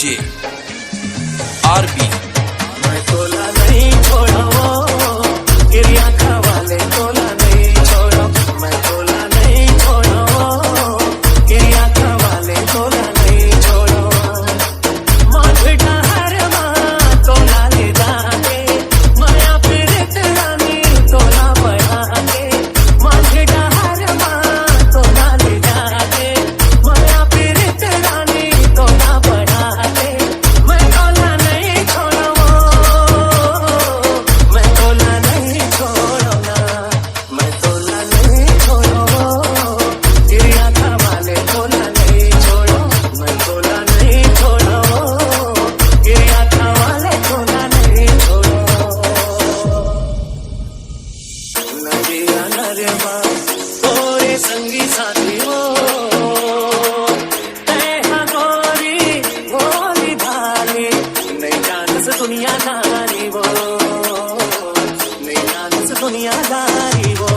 DJ RB. मैं तोला नहीं छोड़ा वो गिरिया वाले तोला नहीं छोड़ा, मैं तोला नहीं छोड़ा वो गिरिया वाले तोला नहीं छोड़ा। माधुटा हर माँ तोला ले जाके माया पीड़ित रानी तोला बढ़ा के, माधुटा हर माँ तोला ले जाके माया पीड़ित रानी तोला बढ़ा के। मैं तोला नहीं छोड़ा वो, मैं तोला नहीं छोड़ा ना, मैं तोला नहीं छोड़ा वो गिरिया वाले तोला नहीं छोड़ा, मैं तोला नहीं छोड़ा वो गिरिया वाले तोला नहीं छोड़ा। नदिया नरमा तोरे संगी साथी वो तैहा गोरी भोली भाली नहीं जानस दुनियादारी वो, नहीं जानस दुनियादारी वो।